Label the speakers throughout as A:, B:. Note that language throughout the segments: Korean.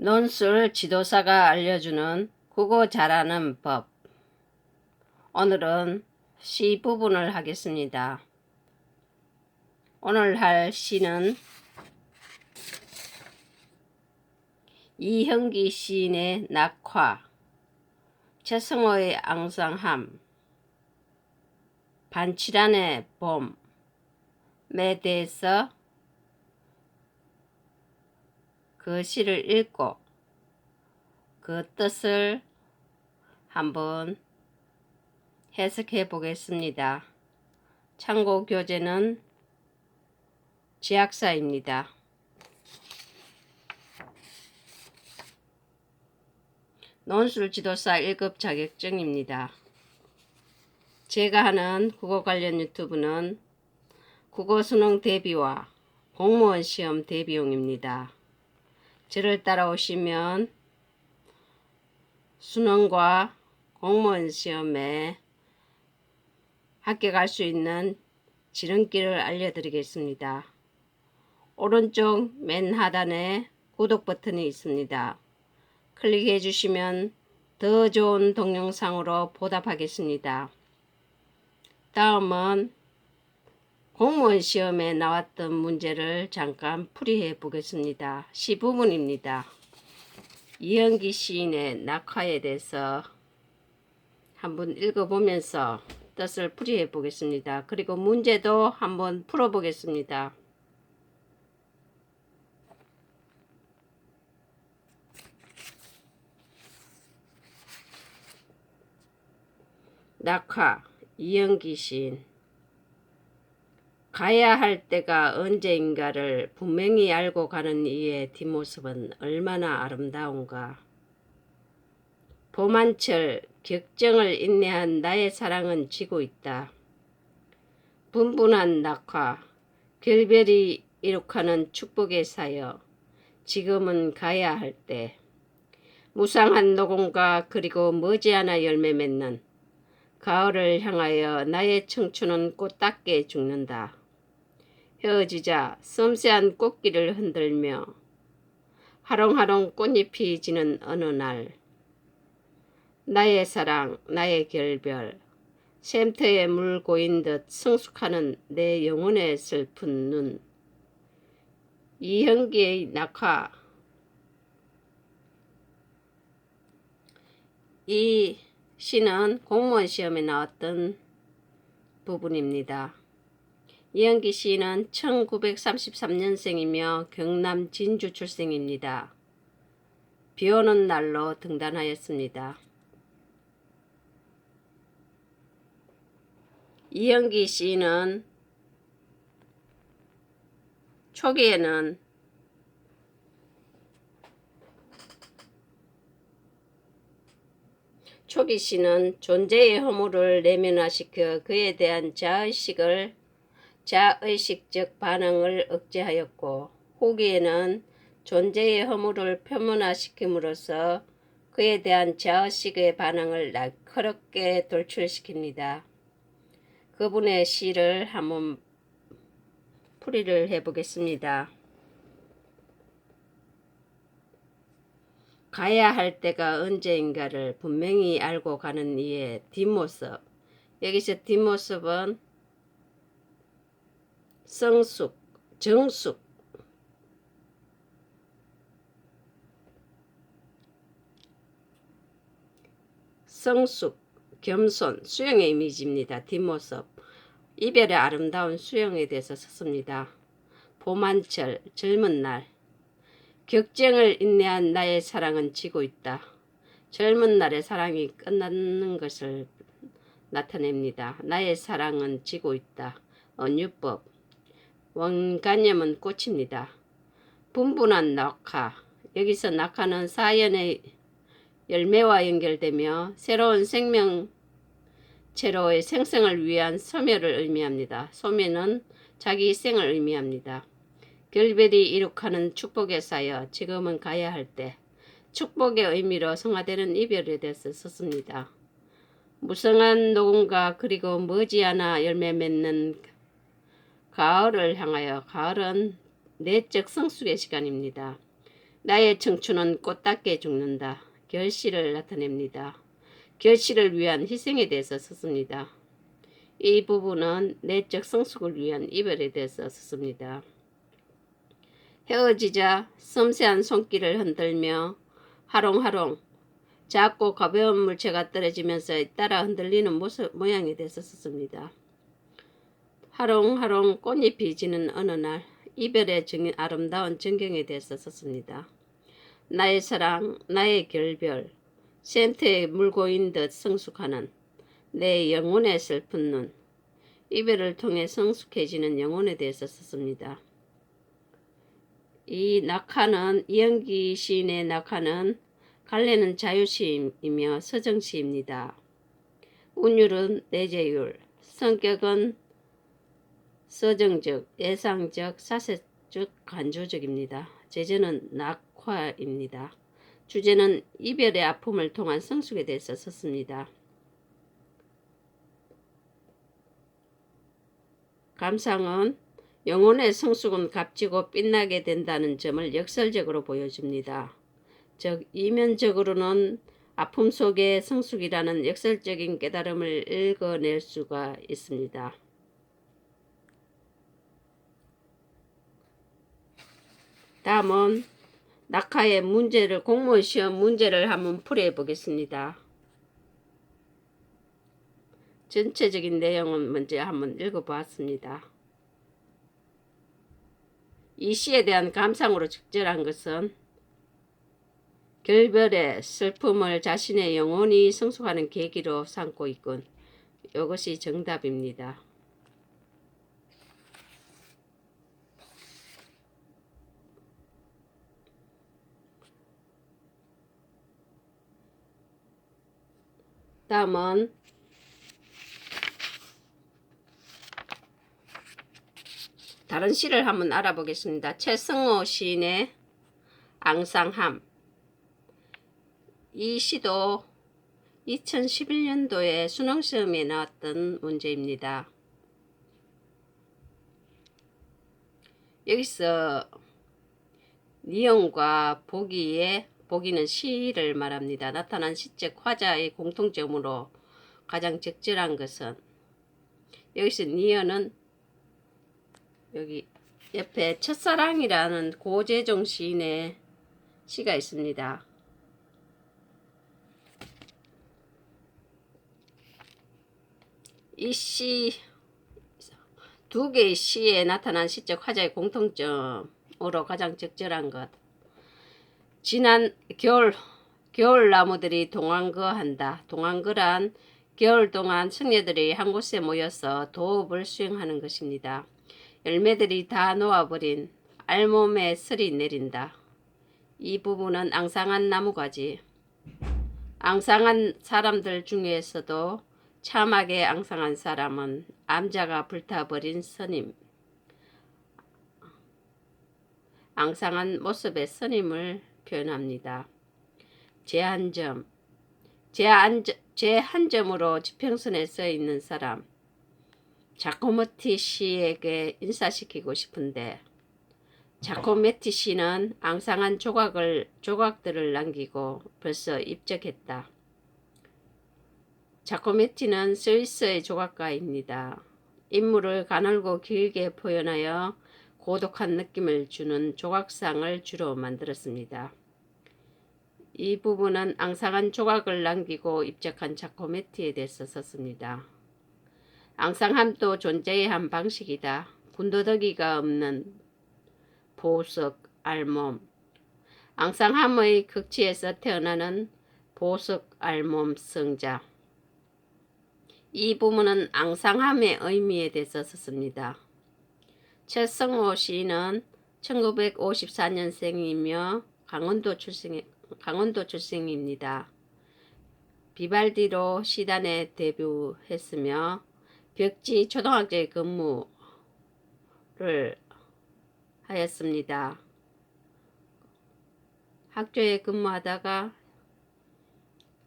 A: 논술 지도사가 알려주는 국어 잘하는 법. 오늘은 시 부분을 하겠습니다. 오늘 할 시는 이형기 시인의 낙화, 최승호의 앙상함, 반칠안의 봄에 대해서 그 시를 읽고 그 뜻을 한번 해석해 보겠습니다. 참고 교재는 지학사입니다. 논술 지도사 1급 자격증입니다. 제가 하는 국어 관련 유튜브는 국어 수능 대비와 공무원 시험 대비용입니다. 저를 따라오시면 수능과 공무원 시험에 합격할 수 있는 지름길을 알려드리겠습니다. 오른쪽 맨 하단에 구독 버튼이 있습니다. 클릭해 주시면 더 좋은 동영상으로 보답하겠습니다. 다음은 공무원 시험에 나왔던 문제를 잠깐 풀이해 보겠습니다. 시 부분입니다. 이형기 시인의 낙화에 대해서 한번 읽어보면서 뜻을 풀이해 보겠습니다. 그리고 문제도 한번 풀어보겠습니다. 낙화, 이형기 시인. 가야 할 때가 언제인가를 분명히 알고 가는 이의 뒷모습은 얼마나 아름다운가. 봄한철 격정을 인내한 나의 사랑은 지고 있다. 분분한 낙화, 결별이 이룩하는 축복의 사여, 지금은 가야 할 때. 무상한 녹음과 그리고 머지않아 열매 맺는 가을을 향하여 나의 청춘은 꽃답게 죽는다. 헤어지자 섬세한 꽃길을 흔들며 하롱하롱 꽃잎이 지는 어느 날, 나의 사랑, 나의 결별, 샘터에 물 고인 듯 성숙하는 내 영혼의 슬픈 눈. 이형기의 낙화. 이 시는 공무원 시험에 나왔던 부분입니다. 이형기 시인은 1933년생이며 경남 진주 출생입니다. 비오는 날로 등단하였습니다. 이형기 시인은 초기에는 초기 시는 존재의 허물을 내면화시켜 그에 대한 자의식적 반응을 억제하였고, 후기에는 존재의 허물을 표면화시킴으로써 그에 대한 자의식의 반응을 날카롭게 돌출시킵니다. 그분의 시를 한번 풀이를 해보겠습니다. 가야 할 때가 언제인가를 분명히 알고 가는 이의 뒷모습. 여기서 뒷모습은 성숙, 정숙, 겸손, 수용의 이미지입니다. 뒷모습. 이별의 아름다운 수용에 대해서 썼습니다. 봄한철, 젊은 날. 격정을 인내한 나의 사랑은 지고 있다. 젊은 날의 사랑이 끝나는 것을 나타냅니다. 나의 사랑은 지고 있다. 언유법. 원간염은 꽃입니다. 분분한 낙화. 여기서 낙화는 사연의 열매와 연결되며 새로운 생명체로의 생성을 위한 소멸을 의미합니다. 소멸은 자기 희생을 의미합니다. 결별이 이룩하는 축복에 쌓여 지금은 가야 할 때. 축복의 의미로 성화되는 이별에 대해서 썼습니다. 무성한 녹음과 그리고 머지않아 열매 맺는 가을을 향하여. 가을은 내적 성숙의 시간입니다. 나의 청춘은 꽃답게 죽는다. 결실을 나타냅니다. 결실을 위한 희생에 대해서 썼습니다. 이 부분은 내적 성숙을 위한 이별에 대해서 썼습니다. 헤어지자 섬세한 손길을 흔들며 하롱하롱 작고 가벼운 물체가 떨어지면서 따라 흔들리는 모양에 대해서 썼습니다. 하롱하롱 꽃잎이 지는 어느 날 이별의 아름다운 전경에 대해서 썼습니다. 나의 사랑, 나의 결별, 센트에 물고인 듯 성숙하는 내 영혼의 슬픈 눈, 이별을 통해 성숙해지는 영혼에 대해서 썼습니다. 이 낙하는 이영기 시인의 낙하는 갈래는 자유시이며 서정시입니다. 운율은 내재율, 성격은 서정적, 예상적, 사색적, 간조적입니다. 제재는 낙화입니다. 주제는 이별의 아픔을 통한 성숙에 대해서 썼습니다. 감상은 영혼의 성숙은 값지고 빛나게 된다는 점을 역설적으로 보여줍니다. 즉 이면적으로는 아픔 속의 성숙이라는 역설적인 깨달음을 읽어낼 수가 있습니다. 다음은 낙하의 문제를 공무원 시험 문제를 한번 풀이해 보겠습니다. 전체적인 내용은 먼저 한번 읽어보았습니다. 이 시에 대한 감상으로 적절한 것은 결별의 슬픔을 자신의 영혼이 성숙하는 계기로 삼고 있군. 이것이 정답입니다. 다음은 다른 시를 한번 알아보겠습니다. 최승호 시인의 앙상함. 이 시도 2011년도에 수능시험에 나왔던 문제입니다. 여기서 니은과 보기는 시를 말합니다. 나타난 시적 화자의 공통점으로 가장 적절한 것은 여기서 니은은 여기 옆에 첫사랑이라는 고재종 시인의 시가 있습니다. 이 시 두 개의 시에 나타난 시적 화자의 공통점으로 가장 적절한 것. 지난 겨울 나무들이 동안거한다. 동안거란 겨울 동안 승려들이 한 곳에 모여서 도업을 수행하는 것입니다. 열매들이 다 놓아버린 알몸에 설이 내린다. 이 부분은 앙상한 나무가지. 앙상한 사람들 중에서도 참하게 앙상한 사람은 암자가 불타버린 스님. 앙상한 모습의 스님을 표현합니다. 제 한 점으로 지평선에 써 있는 사람. 자코메티 씨에게 인사시키고 싶은데 자코메티 씨는 앙상한 조각들을 남기고 벌써 입적했다. 자코메티는 스위스의 조각가입니다. 인물을 가늘고 길게 표현하여 고독한 느낌을 주는 조각상을 주로 만들었습니다. 이 부분은 앙상한 조각을 남기고 입적한 자코메티에 대해서 썼습니다. 앙상함도 존재의 한 방식이다. 군더더기가 없는 보석, 알몸. 앙상함의 극치에서 태어나는 보석, 알몸, 성자. 이 부분은 앙상함의 의미에 대해서 썼습니다. 최승호 시인은 1954년생이며 강원도 출생입니다. 비발디로 시단에 데뷔했으며 벽지 초등학교에 근무를 하였습니다. 학교에 근무하다가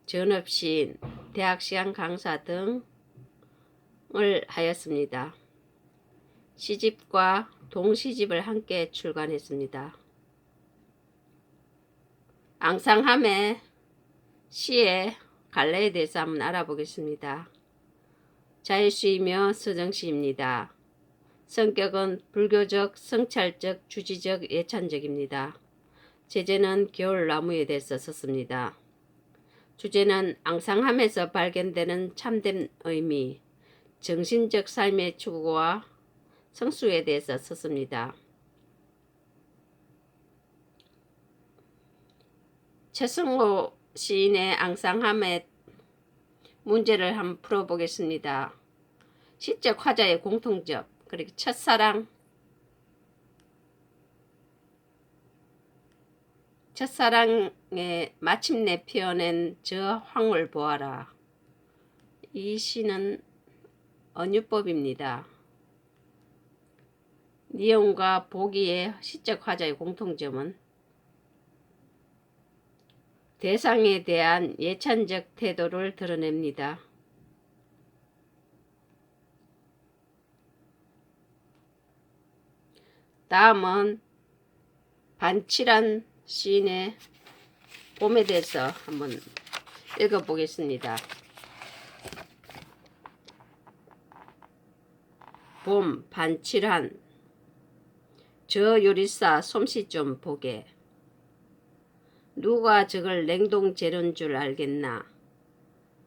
A: 전업시인, 대학시간 강사 등을 하였습니다. 시집과 동시집을 함께 출간했습니다. 앙상함의 시의 갈래에 대해서 한번 알아보겠습니다. 자유시이며 서정시입니다. 성격은 불교적, 성찰적, 주지적, 예찬적입니다. 제재는 겨울나무에 대해서 썼습니다. 주제는 앙상함에서 발견되는 참된 의미, 정신적 삶의 추구와 성수에 대해서 썼습니다. 최승호 시인의 앙상함의 문제를 한번 풀어보겠습니다. 시적 화자의 공통점, 그리고 첫사랑의 마침내 피어낸 저 황홀 보아라. 이 시는 언유법입니다. 니온과 보기의 시적 화자의 공통점은 대상에 대한 예찬적 태도를 드러냅니다. 다음은 반칠한 시인의 봄에 대해서 한번 읽어보겠습니다. 봄 반칠한 저 요리사 솜씨 좀 보게. 누가 저걸 냉동 재료인 줄 알겠나.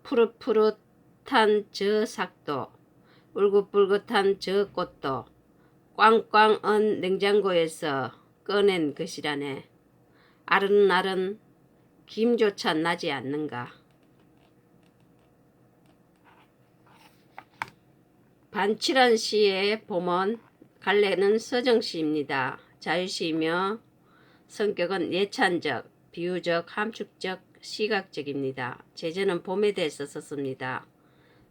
A: 푸릇푸릇한 저 삭도, 울긋불긋한 저 꽃도 꽝꽝 언 냉장고에서 꺼낸 것이라네. 아른아른 김조차 나지 않는가. 반칠한 시의 봄은 갈래는 서정시입니다. 자유시이며 성격은 예찬적, 비유적, 함축적, 시각적입니다. 제재는 봄에 대해서 썼습니다.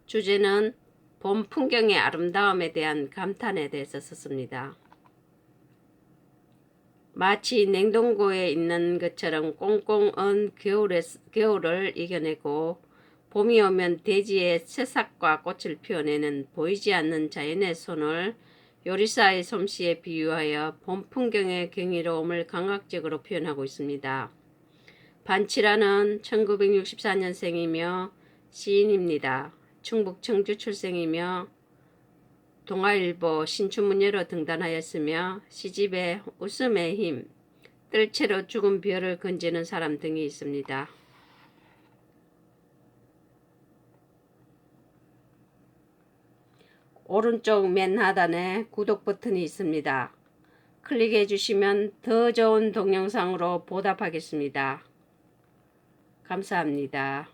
A: 주제는 봄 풍경의 아름다움에 대한 감탄에 대해서 썼습니다. 마치 냉동고에 있는 것처럼 꽁꽁 언 겨울을 이겨내고 봄이 오면 대지에 새싹과 꽃을 피워내는 보이지 않는 자연의 손을 요리사의 솜씨에 비유하여 봄 풍경의 경이로움을 감각적으로 표현하고 있습니다. 반칠하는 1964년생이며 시인입니다. 충북 청주 출생이며 동아일보 신춘문예로 등단하였으며 시집에 웃음의 힘, 뜰채로 죽은 별을 건지는 사람 등이 있습니다. 오른쪽 맨 하단에 구독 버튼이 있습니다. 클릭해 주시면 더 좋은 동영상으로 보답하겠습니다. 감사합니다.